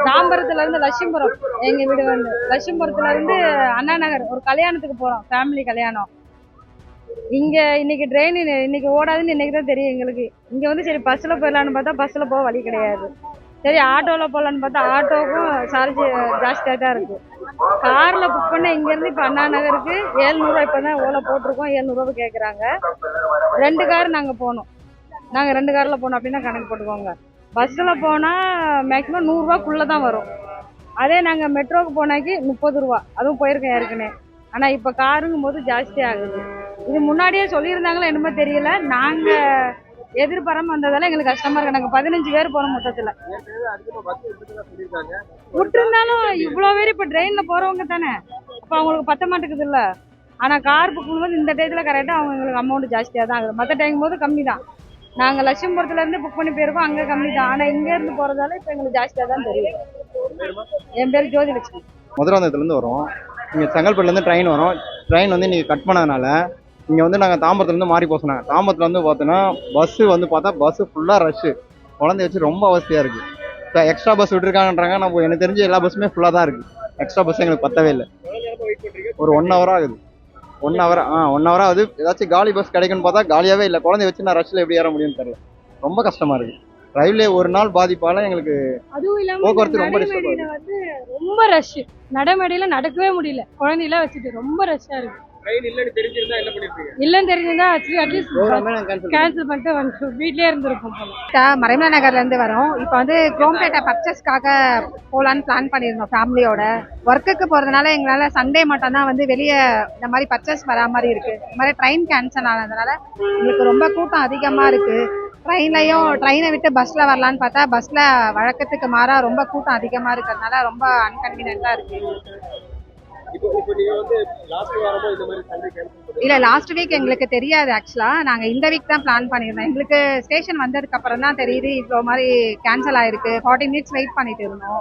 தாம்பரத்துல இருந்து லட்சும்புரம், எங்க வீடு வந்து லட்சும்புரத்துல இருந்து அண்ணா நகர் ஒரு கல்யாணத்துக்கு போறோம், ஃபேமிலி கல்யாணம். இங்க இன்னைக்கு ட்ரெயின் இன்னைக்கு ஓடாதுன்னு இன்னைக்கு தான் தெரியும் எங்களுக்கு. இங்க வந்து சரி பஸ்ல போயிடலான்னு பார்த்தா பஸ்ல போக வழி கிடையாது. சரி ஆட்டோல போகலான்னு பார்த்தா ஆட்டோவுக்கும் சார்ஜ் ஜாஸ்தியா தான் இருக்கு. கார்ல புக் பண்ண இங்க இருந்து இப்ப அண்ணா நகருக்கு 700 இப்பதான் ஓலை போட்டிருக்கோம், 700 கேக்குறாங்க. 2 கார் நாங்க போனோம், நாங்க 2 கார்ல போனோம் அப்படின்னா கணக்கு போட்டுக்கோங்க. பஸ்ல போனா மேக்சிமம் 100 ரூபாய்க்குள்ளதான் வரும். அதே நாங்க மெட்ரோக்கு போனாக்கி 30 ரூபா, அதுவும் போயிருக்கேன் ஏற்கனவே. ஆனா இப்ப காருங்கும் போது ஜாஸ்தி ஆகுது. இது முன்னாடியே சொல்லியிருந்தாங்களா என்னமோ தெரியல, நாங்க எதிர்பாராம வந்ததால எங்களுக்கு கஷ்டமா இருக்கு. நாங்க 15 பேர் போறோம் மொத்தத்துல. விட்டுருந்தாலும் இவ்வளவு பேர் இப்ப ட்ரெயின்ல போறவங்க தானே, அப்ப அவங்களுக்கு பத்த மாட்டேங்குது இல்ல. ஆனா கார் புக் பண்ணும்போது இந்த டயத்துல கரெக்டா அவங்களுக்கு அமௌண்ட் ஜாஸ்தியா தான் ஆகுது. மத்த டைம் போது கம்மி தான். நாங்க லட்சும்புரத்துல இருந்து புக் பண்ணி போயிருக்கோம், அங்க கம்மி தான். ஆனா இங்க இருந்து போறதால இப்ப எங்களுக்கு ஜாஸ்தியா தான் தெரியும். என் பேரு ஜோதிலட்சுமி. மதுராந்தகத்துல இருந்து வரோம். இங்க செங்கல்பட்டுல இருந்து ட்ரெயின் வரும். ட்ரெயின் வந்து இன்னைக்கு கட் பண்ணதுனால இங்க வந்து நாங்க தாம்பரத்துல இருந்து மாறி போக சொன்னாங்க. தாம்பரத்துல வந்து பார்த்தோன்னா பஸ் வந்து பார்த்தா பஸ் ஃபுல்லா ரஷ், குழந்தைய வச்சு ரொம்ப அவஸ்தையா இருக்கு. இப்போ எக்ஸ்ட்ரா பஸ் விட்டுருக்காங்கன்றாங்க. நம்ம எனக்கு தெரிஞ்சு எல்லா பஸ்ஸுமே ஃபுல்லா தான் இருக்கு. எக்ஸ்ட்ரா பஸ் எங்களுக்கு பத்தவே இல்லை. ஒரு 1 hour ஆகுது. 1 hour 1 hour ஆகுது. ஏதாச்சும் காலி பஸ் கிடைக்குன்னு பார்த்தா காலியாவே இல்லை. குழந்தைய வச்சு நான் ரஷ்ல எப்படி ஏற முடியும்னு தெரியல. ரொம்ப கஷ்டமா இருக்கு. ரயில்வே ஒரு நாள் பாதிப்பால எங்களுக்கு அதுவும் இல்லாம போக்குவரத்து ரொம்ப நடைமேடையில வந்து ரொம்ப ரஷ், நடைமேடையில நடக்கவே முடியல, குழந்தையெல்லாம் வச்சுட்டு ரொம்ப ரஷ்ஷா இருக்கு. இல்லன்னு தெரிஞ்சிருந்தா அட்லீஸ்ட் கேன்சல் பண்ணிட்டு வந்து வீட்லயே இருந்திருப்போம் போல. மறைமலை நகர்ல இருந்து வரோம். இப்போ வந்து குரோம்பேட்டை பர்ச்சேஸ்க்காக போலான்னு பிளான் பண்ணியிருந்தோம் ஃபேமிலியோட. ஒர்க்குக்கு போறதுனால எங்களால சண்டே மட்டும் தான் வந்து வெளியே இந்த மாதிரி பர்ச்சேஸ் வரா மாதிரி இருக்கு. இந்த மாதிரி ட்ரெயின் கேன்சல் ஆனதுனால எங்களுக்கு ரொம்ப கூட்டம் அதிகமா இருக்கு. ட்ரெயினை விட்டு பஸ்ல வரலான்னு பார்த்தா பஸ்ல வழக்கத்துக்கு மாறா ரொம்ப கூட்டம் அதிகமா இருக்கிறதுனால ரொம்ப அன்கன்வீனியன்டா இருக்கு. இல்ல லாஸ்ட் வீக் எங்களுக்கு தெரியாது. ஆக்சுவலா நாங்க இந்த வீக் தான் பிளான் பண்ணிருந்தோம். எங்களுக்கு ஸ்டேஷன் வந்ததுக்கு அப்புறம் தான் தெரியுது இவ்வளவு மாதிரி கேன்சல் ஆயிருக்கு. 40 minutes வெயிட் பண்ணிட்டு இருந்தோம்.